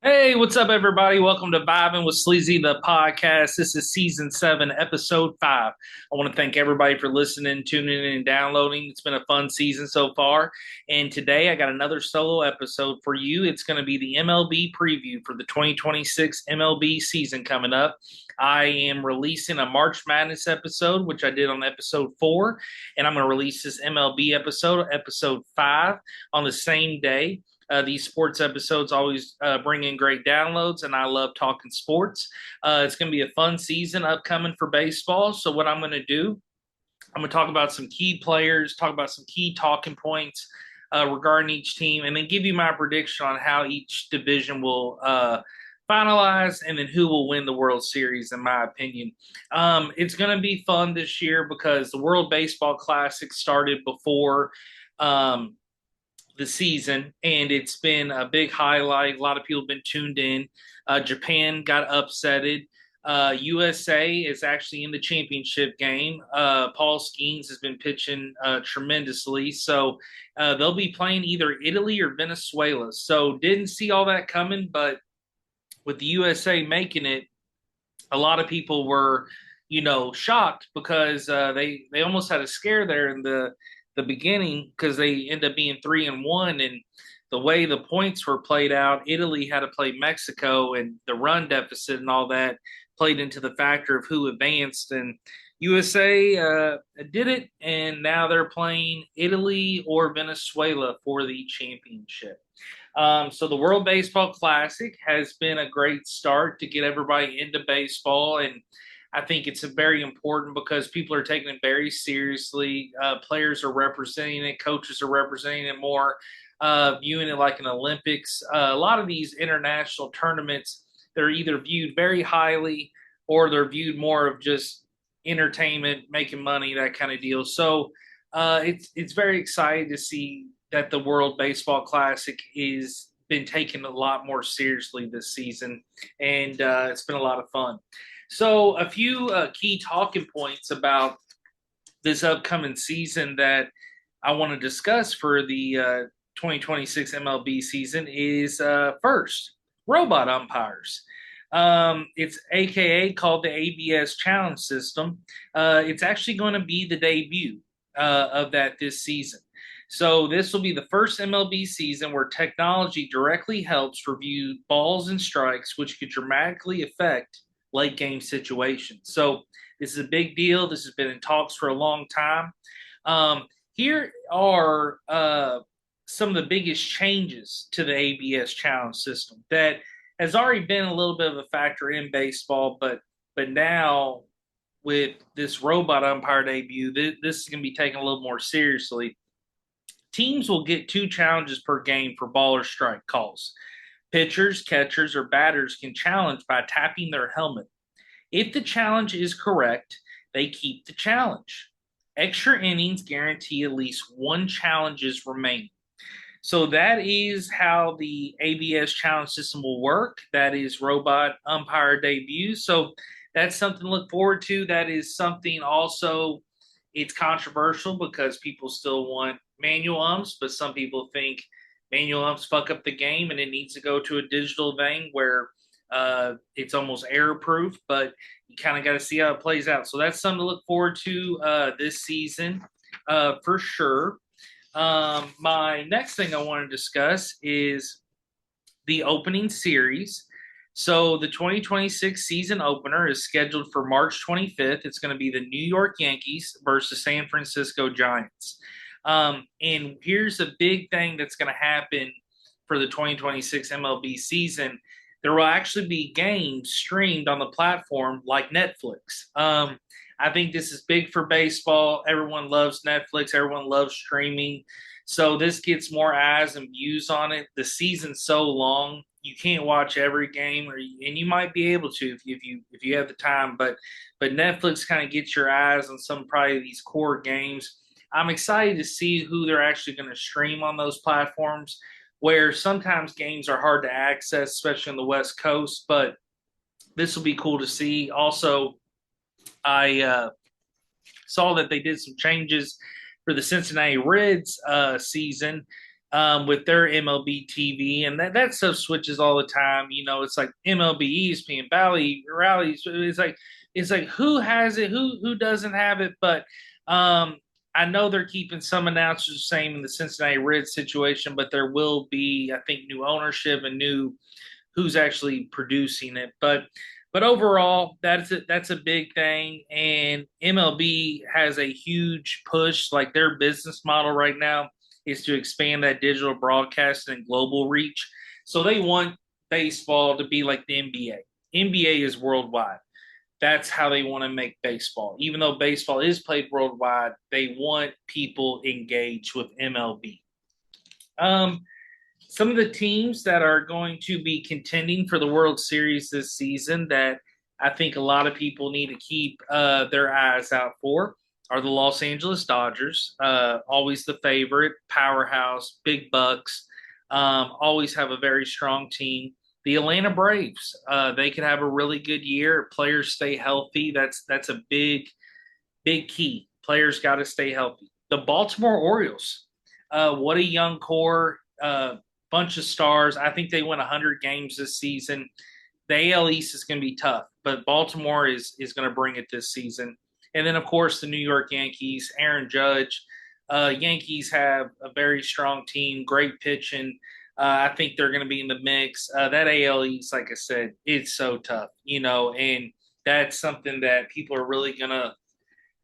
Hey, what's up, everybody? Welcome to Vibing with Sleezy, the podcast. This is season 7, episode 5. I want to thank everybody for listening, tuning in, and downloading. It's been a fun season so far. And today I got another solo episode for you. It's going to be the MLB preview for the 2026 MLB season coming up. I am releasing a March Madness episode, which I did on episode 4. And I'm going to release this MLB episode, episode 5, on the same day. These sports episodes always bring in great downloads, and I love talking sports. It's going to be a fun season upcoming for baseball. So, what I'm going to do, I'm going to talk about some key players, talk about some key talking points regarding each team, and then give you my prediction on how each division will finalize and then who will win the World Series, in my opinion. It's going to be fun this year because the World Baseball Classic started before. The season, and it's been a big highlight. A lot of people have been tuned in. Japan got upsetted. USA is actually in the championship game. Paul Skeens has been pitching tremendously. So they'll be playing either Italy or Venezuela. So didn't see all that coming, but with the USA making it, a lot of people were, shocked because they almost had a scare there in the beginning because they end up being 3-1, and the way the points were played out, Italy had to play Mexico, and the run deficit and all that played into the factor of who advanced. And USA did it, and now they're playing Italy or Venezuela for the championship. So the World Baseball Classic has been a great start to get everybody into baseball, and I think it's very important because people are taking it very seriously. Players are representing it, coaches are representing it more, viewing it like an Olympics. A lot of these international tournaments, they're either viewed very highly or they're viewed more of just entertainment, making money, that kind of deal. So it's very exciting to see that the World Baseball Classic is been taken a lot more seriously this season, and it's been a lot of fun. So, a few key talking points about this upcoming season that I want to discuss for the 2026 MLB season is first, robot umpires. It's AKA called the ABS Challenge System. It's actually going to be the debut of that this season. So this will be the first MLB season where technology directly helps review balls and strikes, which could dramatically affect late game situations. So this is a big deal. This has been in talks for a long time. Here are some of the biggest changes to the ABS challenge system that has already been a little bit of a factor in baseball, but now with this robot umpire debut, this is going to be taken a little more seriously. Teams will get 2 challenges per game for ball or strike calls. Pitchers, catchers, or batters can challenge by tapping their helmet. If the challenge is correct, they keep the challenge. Extra innings guarantee at least 1 challenges remaining. So that is how the ABS challenge system will work. That is robot umpire debut. So that's something to look forward to. That is something also, it's controversial because people still want manual umps, but some people think manual umps fuck up the game and it needs to go to a digital thing where it's almost error proof, but you kind of got to see how it plays out. So that's something to look forward to this season for sure. My next thing I want to discuss is the opening series. So the 2026 season opener is scheduled for March 25th. It's going to be the New York Yankees versus San Francisco Giants. And here's a big thing that's going to happen for the 2026 MLB season. There will actually be games streamed on the platform like Netflix. I think this is big for baseball. Everyone loves Netflix. Everyone loves streaming. So this gets more eyes and views on it. The season's so long, you can't watch every game, and you might be able to if you have the time. But Netflix kind of gets your eyes on some probably these core games. I'm excited to see who they're actually going to stream on those platforms, where sometimes games are hard to access, especially on the West Coast. But this will be cool to see. Also, I saw that they did some changes for the Cincinnati Reds season. with their MLB TV, and that stuff switches all the time. It's like MLB, ESPN, Bally, rallies. It's like who has it, who doesn't have it. But I know they're keeping some announcers the same in the Cincinnati Reds situation, but there will be, I think, new ownership and new who's actually producing it. But overall, that's a big thing. And MLB has a huge push, like their business model right now is to expand that digital broadcast and global reach. So they want baseball to be like the NBA. NBA is worldwide. That's how they want to make baseball. Even though baseball is played worldwide, they want people engaged with MLB. Um, some of the teams that are going to be contending for the World Series this season that I think a lot of people need to keep their eyes out for are the Los Angeles Dodgers, always the favorite, powerhouse, big bucks, always have a very strong team. The Atlanta Braves, they could have a really good year. Players stay healthy. That's a big key. Players got to stay healthy. The Baltimore Orioles, what a young core, bunch of stars. I think they win 100 games this season. The AL East is going to be tough, but Baltimore is going to bring it this season. And then, of course, the New York Yankees, Aaron Judge. Yankees have a very strong team, great pitching. I think they're going to be in the mix. That AL East, like I said, it's so tough, and that's something that people are really going to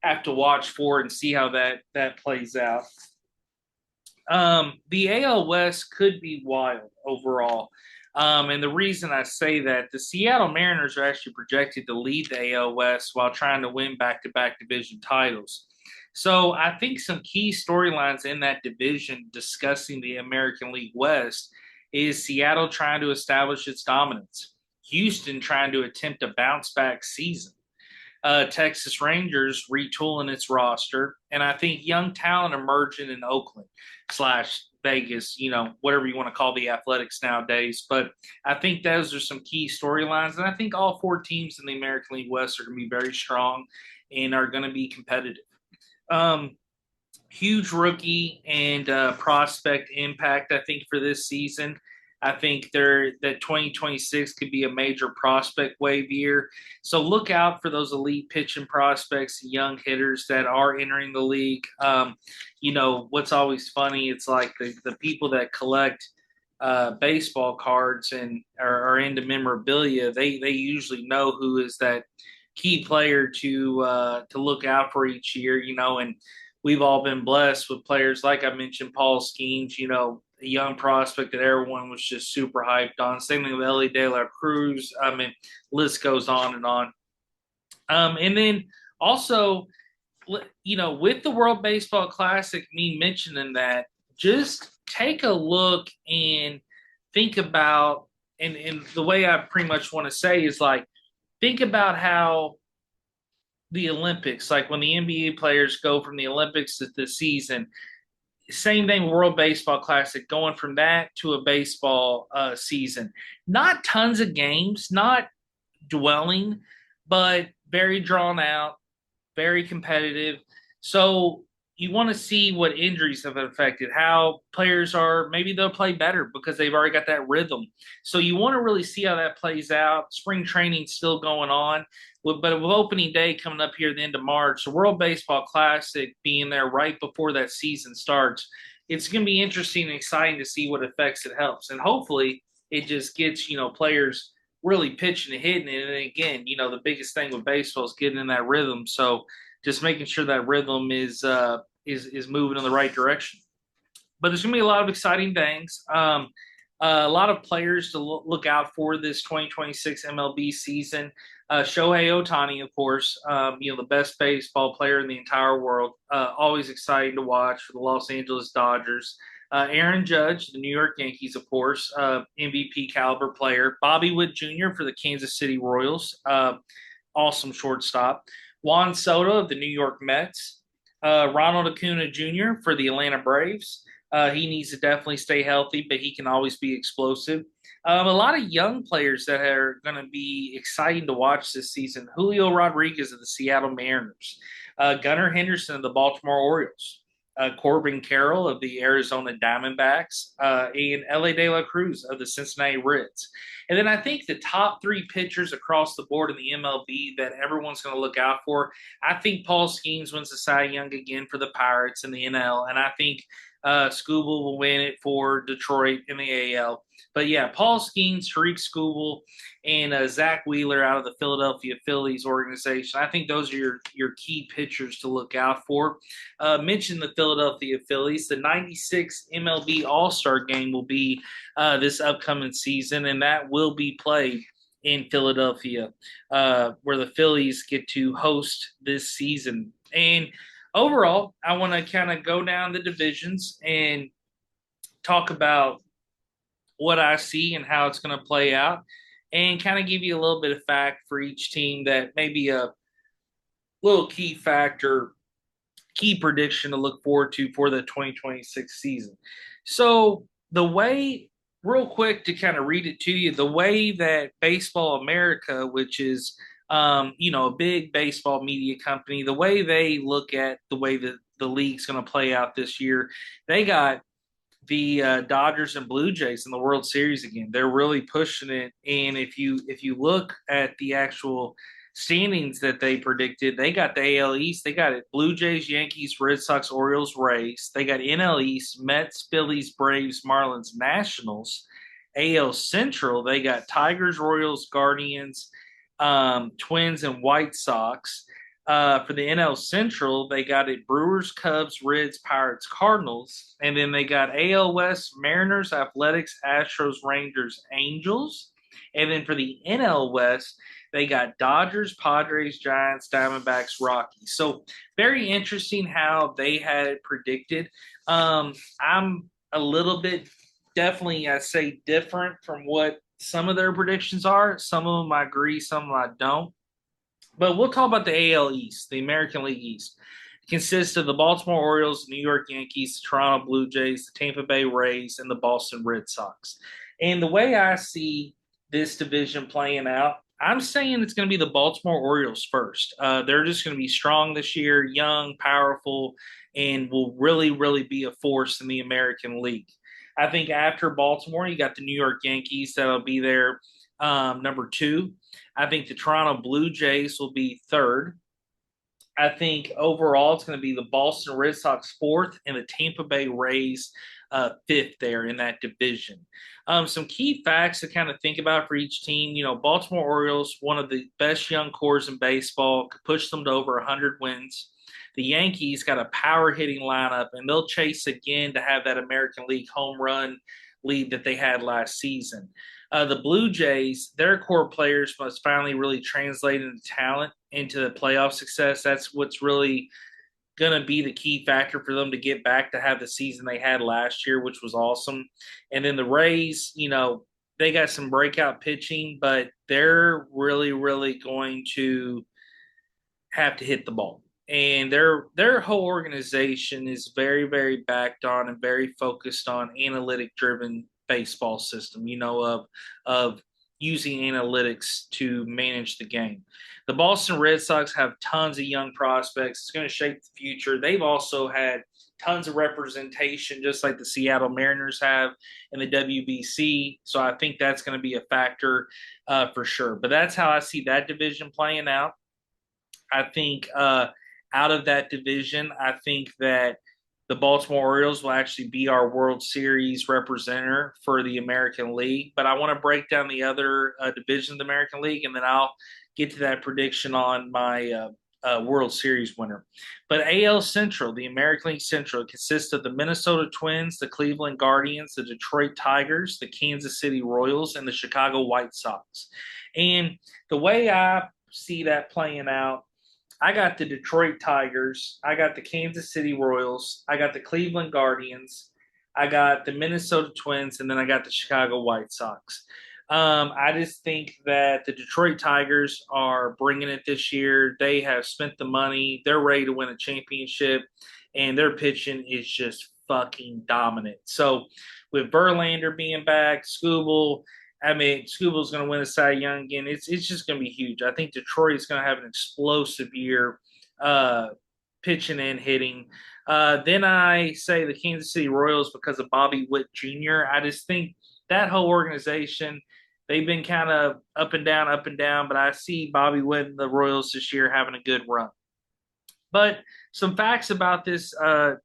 have to watch for and see how that plays out. The AL West could be wild overall. And the reason I say that, the Seattle Mariners are actually projected to lead the AL West while trying to win back to back division titles. So I think some key storylines in that division discussing the American League West is Seattle trying to establish its dominance, Houston trying to attempt a bounce back season, Texas Rangers retooling its roster, and I think young talent emerging in Oakland slash Vegas, whatever you want to call the Athletics nowadays. But I think those are some key storylines, and I think all four teams in the American League West are going to be very strong and are going to be competitive. Um, Huge rookie and prospect impact, I think, for this season. I think that 2026 could be a major prospect wave year. So look out for those elite pitching prospects, young hitters that are entering the league. What's always funny, it's like the people that collect baseball cards and are into memorabilia, they usually know who is that key player to look out for each year, and we've all been blessed with players like I mentioned, Paul Skeens, a young prospect that everyone was just super hyped on. Same thing with Ellie De La Cruz. I mean, list goes on and on. And then also, with the World Baseball Classic, me mentioning that, just take a look and think about, and the way I pretty much want to say is like, think about how the Olympics, like when the NBA players go from the Olympics to the season, same thing, World Baseball Classic, going from that to a baseball season. Not tons of games, not dwelling, but very drawn out, very competitive. So you want to see what injuries have affected, how players are, maybe they'll play better because they've already got that rhythm. So you want to really see how that plays out. Spring training's still going on, but with opening day coming up here at the end of March, the World Baseball Classic being there right before that season starts, it's going to be interesting and exciting to see what effects it helps. And hopefully it just gets, players really pitching and hitting it. And again, the biggest thing with baseball is getting in that rhythm. So just making sure that rhythm is moving in the right direction. But there's going to be a lot of exciting things. A lot of players to look out for this 2026 MLB season. Shohei Ohtani, of course, the best baseball player in the entire world. Always exciting to watch for the Los Angeles Dodgers. Aaron Judge, the New York Yankees, of course, MVP caliber player. Bobby Witt Jr. for the Kansas City Royals. Awesome shortstop. Juan Soto of the New York Mets, Ronald Acuna Jr. for the Atlanta Braves. He needs to definitely stay healthy, but he can always be explosive. A lot of young players that are going to be exciting to watch this season. Julio Rodriguez of the Seattle Mariners, Gunnar Henderson of the Baltimore Orioles, Corbin Carroll of the Arizona Diamondbacks, and L.A. De La Cruz of the Cincinnati Reds. And then I think the top three pitchers across the board in the MLB that everyone's going to look out for, I think Paul Skeens wins the Cy Young again for the Pirates in the NL, and I think Skubal will win it for Detroit in the AL. But yeah, Paul Skeens, Tariq Skubal, and Zach Wheeler out of the Philadelphia Phillies organization. I think those are your key pitchers to look out for. Mentioned the Philadelphia Phillies. The 96 MLB All-Star Game will be this upcoming season, and that will be played in Philadelphia, where the Phillies get to host this season. And overall, I want to kind of go down the divisions and talk about what I see and how it's going to play out, and kind of give you a little bit of fact for each team that may be a little key factor, key prediction to look forward to for the 2026 season. So the way, real quick to kind of read it to you, the way that Baseball America, which is a big baseball media company, the way they look at the way that the league's going to play out this year, they got the Dodgers and Blue Jays in the World Series again. They're really pushing it, and if you look at the actual standings that they predicted, they got the AL East. They got it: Blue Jays, Yankees, Red Sox, Orioles, Rays. They got NL East: Mets, Phillies, Braves, Marlins, Nationals. AL Central, they got Tigers, Royals, Guardians, Twins, and White Sox. For the NL Central, they got it: Brewers, Cubs, Reds, Pirates, Cardinals. And then they got AL West: Mariners, Athletics, Astros, Rangers, Angels. And then for the NL West, they got Dodgers, Padres, Giants, Diamondbacks, Rockies. So very interesting how they had it predicted. I'm a little bit definitely, I say, different from what some of their predictions are. Some of them I agree, some of them I don't. But we'll talk about the AL East, the American League East. It consists of the Baltimore Orioles, New York Yankees, the Toronto Blue Jays, the Tampa Bay Rays, and the Boston Red Sox. And the way I see this division playing out, I'm saying it's going to be the Baltimore Orioles first. They're just going to be strong this year, young, powerful, and will really, really be a force in the American League. I think after Baltimore, you got the New York Yankees that'll be there, number two. I think the Toronto Blue Jays will be third. I think overall it's going to be the Boston Red Sox fourth and the Tampa Bay Rays fifth there in that division. Some key facts to kind of think about for each team. Baltimore Orioles, one of the best young cores in baseball, could push them to over 100 wins. The Yankees got a power hitting lineup, and they'll chase again to have that American League home run lead that they had last season. The Blue Jays, their core players must finally really translate into talent into the playoff success. That's what's really going to be the key factor for them to get back to have the season they had last year, which was awesome. And then the Rays, they got some breakout pitching, but they're really, really going to have to hit the ball. And their whole organization is very, very backed on and very focused on analytic driven baseball system, of using analytics to manage the game. The Boston Red Sox have tons of young prospects. It's going to shape the future. They've also had tons of representation, just like the Seattle Mariners have in the WBC. So I think that's going to be a factor for sure. But that's how I see that division playing out. I think out of that division, I think that the Baltimore Orioles will actually be our World Series representative for the American League. But I want to break down the other division of the American League, and then I'll get to that prediction on my World Series winner. But AL Central, the American League Central, consists of the Minnesota Twins, the Cleveland Guardians, the Detroit Tigers, the Kansas City Royals, and the Chicago White Sox. And the way I see that playing out, I got the Detroit Tigers, I got the Kansas City Royals, I got the Cleveland Guardians, I got the Minnesota Twins, and then I got the Chicago White Sox. I just think that the Detroit Tigers are bringing it this year. They have spent the money. They're ready to win a championship, and their pitching is just fucking dominant. So with Verlander being back, Skubal's going to win a Cy Young again. It's just going to be huge. I think Detroit is going to have an explosive year pitching and hitting. Then I say the Kansas City Royals because of Bobby Witt Jr. I just think that whole organization, they've been kind of up and down, but I see Bobby Witt and the Royals this year having a good run. But some facts about this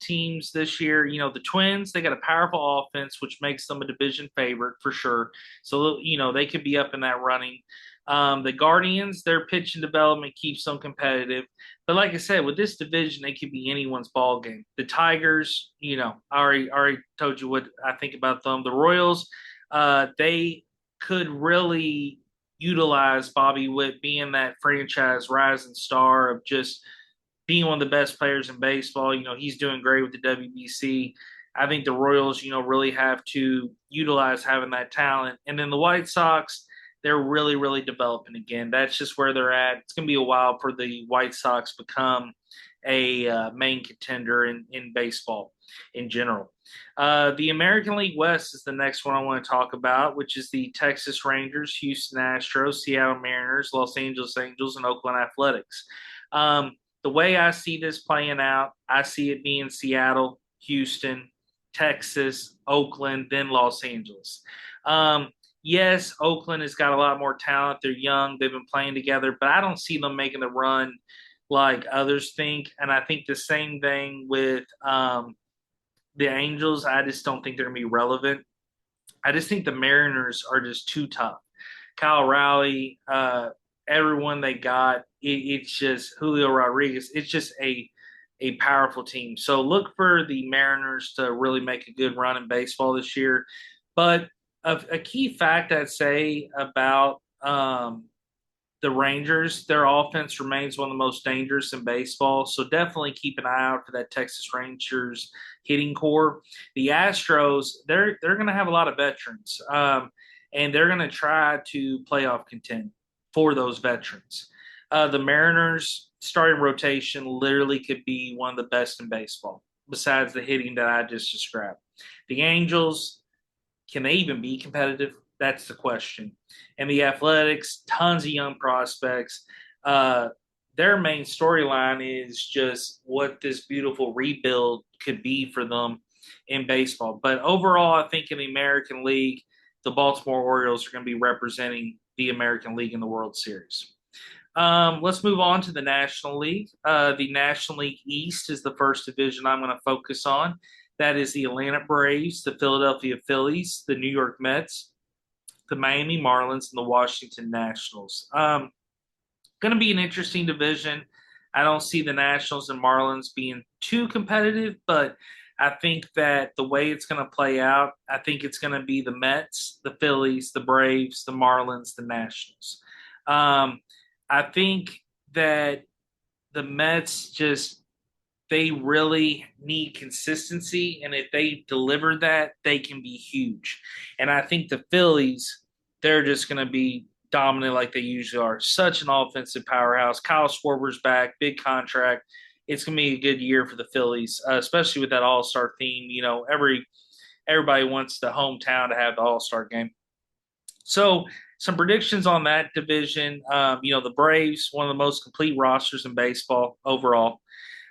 teams this year, the Twins, they got a powerful offense, which makes them a division favorite for sure. So, they could be up in that running. The Guardians, their pitching development keeps them competitive. But like I said, with this division, it could be anyone's ball game. The Tigers, I already told you what I think about them. The Royals, they could really utilize Bobby Witt being that franchise rising star of just – being one of the best players in baseball. He's doing great with the WBC. I think the Royals, really have to utilize having that talent. And then the White Sox, they're really, really developing again. That's just where they're at. It's going to be a while for the White Sox become a main contender in baseball in general. The American League West is the next one I want to talk about, which is the Texas Rangers, Houston Astros, Seattle Mariners, Los Angeles Angels, and Oakland Athletics. The way I see this playing out, I see it being Seattle, Houston, Texas, Oakland, then Los Angeles. Yes, Oakland has got a lot more talent. They're young. They've been playing together, but I don't see them making the run like others think. And I think the same thing with the Angels. I just don't think they're going to be relevant. I just think the Mariners are just too tough. Kyle Rowley, everyone they got, it's just Julio Rodriguez. It's just a powerful team. So look for the Mariners to really make a good run in baseball this year. But a key fact I'd say about the Rangers, their offense remains one of the most dangerous in baseball. So definitely keep an eye out for that Texas Rangers hitting core. The Astros, they're going to have a lot of veterans, and they're going to try to playoff contend for those veterans. The Mariners starting rotation literally could be one of the best in baseball, besides the hitting that I just described. The Angels, can they even be competitive? That's the question. And the Athletics, tons of young prospects. Their main storyline is just what this beautiful rebuild could be for them in baseball. But overall, I think in the American League, the Baltimore Orioles are going to be representing the American League in the World Series. Let's move on to the National League. The National League East is the first division I'm going to focus on. That is the Atlanta Braves, the Philadelphia Phillies, the New York Mets, the Miami Marlins, and the Washington Nationals. Going to be an interesting division. I don't see the Nationals and Marlins being too competitive, but I think that the way it's going to play out, I think it's going to be the Mets, the Phillies, the Braves, the Marlins, the Nationals. I think that the Mets they really need consistency, and if they deliver that, they can be huge. And I think the Phillies, they're just going to be dominant like they usually are. Such an offensive powerhouse. Kyle Schwarber's back, big contract. It's going to be a good year for the Phillies, especially with that All-Star theme. Everybody wants the hometown to have the All-Star game. So some predictions on that division. The Braves, one of the most complete rosters in baseball overall.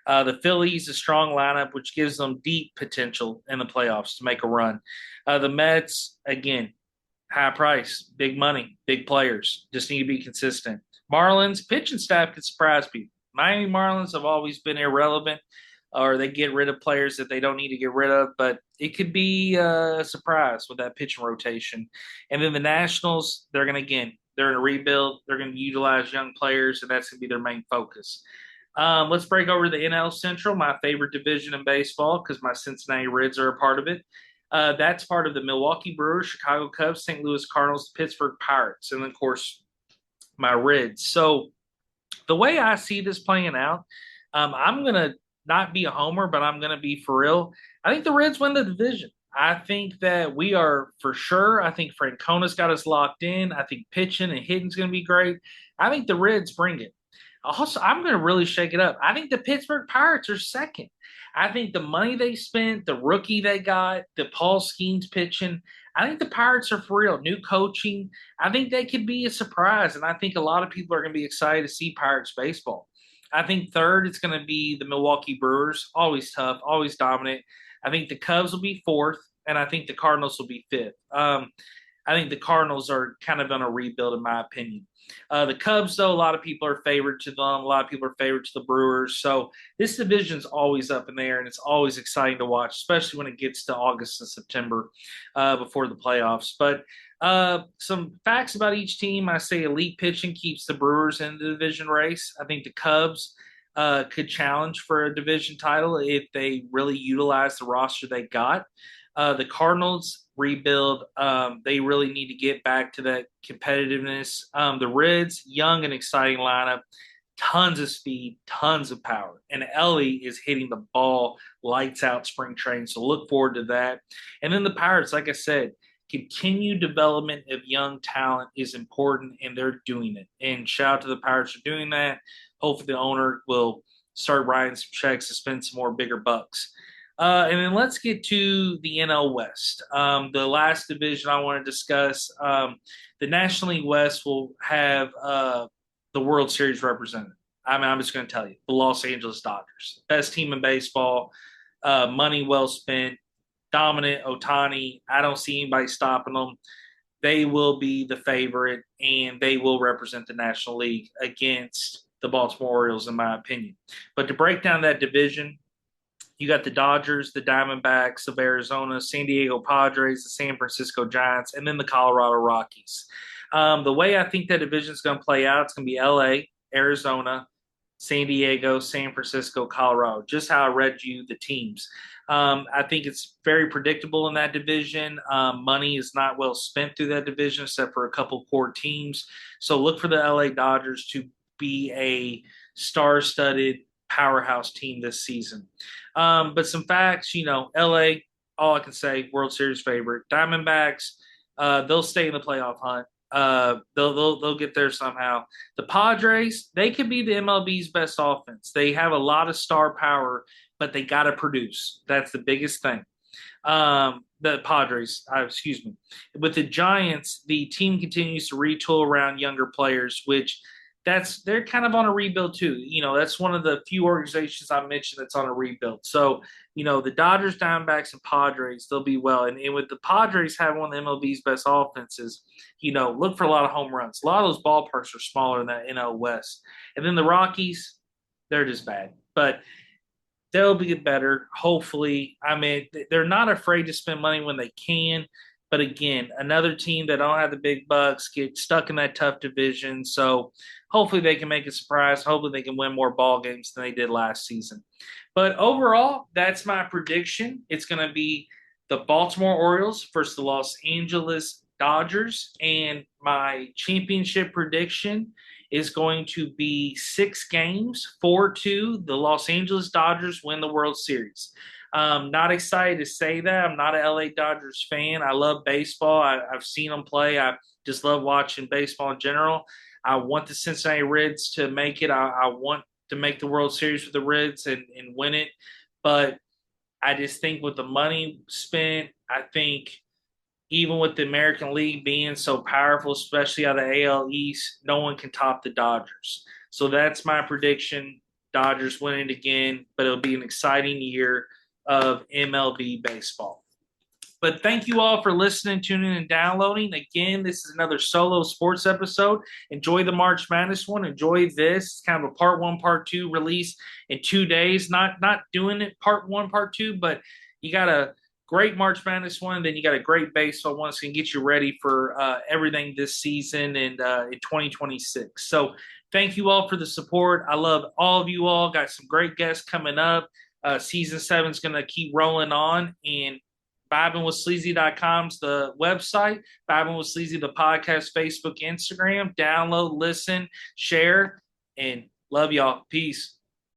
The Phillies, a strong lineup, which gives them deep potential in the playoffs to make a run. The Mets, again, high price, big money, big players. Just need to be consistent. Marlins, pitching staff could surprise people. Miami Marlins have always been irrelevant, or they get rid of players that they don't need to get rid of, but it could be a surprise with that pitching rotation. And then the Nationals, they're in a rebuild. They're going to utilize young players, and that's going to be their main focus. Let's break over the NL Central, my favorite division in baseball, because my Cincinnati Reds are a part of it. That's part of the Milwaukee Brewers, Chicago Cubs, St. Louis Cardinals, Pittsburgh Pirates, and, of course, my Reds. So the way I see this playing out, I'm going to not be a homer, but I'm going to be for real. I think the Reds win the division. I think that we are for sure. I think Francona's got us locked in. I think pitching and hitting is going to be great. I think the Reds bring it. Also, I'm going to really shake it up. I think the Pittsburgh Pirates are second. I think the money they spent, the rookie they got, the Paul Skeens pitching, I think the Pirates are for real. New coaching, I think they could be a surprise, and I think a lot of people are going to be excited to see Pirates baseball. I think third, it's going to be the Milwaukee Brewers. Always tough, always dominant. I think the Cubs will be fourth, and I think the Cardinals will be fifth. I think the Cardinals are kind of on a rebuild, in my opinion. The Cubs, though, a lot of people are favored to them. A lot of people are favored to the Brewers. So this division's always up in the air, and it's always exciting to watch, especially when it gets to August and September before the playoffs. But some facts about each team. I say elite pitching keeps the Brewers in the division race. I think the Cubs could challenge for a division title if they really utilize the roster they got. The Cardinals rebuild. They really need to get back to that competitiveness. The Reds, young and exciting lineup, tons of speed, tons of power. And Ellie is hitting the ball lights out spring training. So look forward to that. And then the Pirates, like I said, continued development of young talent is important, and they're doing it. And shout out to the Pirates for doing that. Hopefully the owner will start writing some checks to spend some more bigger bucks. And then let's get to the NL West. The last division I want to discuss. The National League West will have the World Series represented. I mean, I'm just going to tell you, the Los Angeles Dodgers, best team in baseball, money well spent, dominant Otani. I don't see anybody stopping them. They will be the favorite, and they will represent the National League against the Baltimore Orioles, in my opinion. But to break down that division, you got the Dodgers, the Diamondbacks of Arizona, San Diego Padres, the San Francisco Giants, and then the Colorado Rockies. The way I think that division is going to play out, it's going to be LA, Arizona, San Diego, San Francisco, Colorado, just how I read you the teams. I think it's very predictable in that division. Money is not well spent through that division, except for a couple core teams. So look for the LA Dodgers to be a star-studded powerhouse team this season. But some facts, LA, all I can say, World Series favorite. Diamondbacks, they'll stay in the playoff hunt. They'll get there somehow. The Padres, they could be the MLB's best offense. They have a lot of star power, but they got to produce. That's the biggest thing. The Padres, excuse me. With the Giants, the team continues to retool around younger players, which they're kind of on a rebuild too. That's one of the few organizations I mentioned that's on a rebuild. So, the Dodgers, Diamondbacks, and Padres, they'll be well. And with the Padres having one of the MLB's best offenses, look for a lot of home runs. A lot of those ballparks are smaller than that NL West. And then the Rockies, they're just bad. But they'll get better, hopefully. I mean, they're not afraid to spend money when they can. But again, another team that don't have the big bucks get stuck in that tough division. So hopefully they can make a surprise. Hopefully they can win more ball games than they did last season. But overall, that's my prediction. It's going to be the Baltimore Orioles versus the Los Angeles Dodgers. And my championship prediction is going to be 6 games, 4-2. The Los Angeles Dodgers win the World Series. Not excited to say that. I'm not an LA Dodgers fan. I love baseball. I've seen them play. I just love watching baseball in general. I want the Cincinnati Reds to make it. I want to make the World Series with the Reds and win it. But I just think with the money spent, I think even with the American League being so powerful, especially out of the AL East, no one can top the Dodgers. So that's my prediction. Dodgers winning again, but it'll be an exciting year of MLB baseball. But thank you all for listening, tuning, and downloading. Again, this is another solo sports episode. Enjoy the March Madness one. Enjoy this. It's kind of a part 1, part 2 release in 2 days. Not doing it part 1, part 2, but you got a great March Madness one, then you got a great baseball one. It's going to get you ready for everything this season and in 2026. So thank you all for the support. I love all of you all. Got some great guests coming up. Season 7 is going to keep rolling on, and vibingwithsleazy.com's the website. Vibing with Sleazy, the podcast, Facebook, Instagram. Download, listen, share, and love y'all. Peace.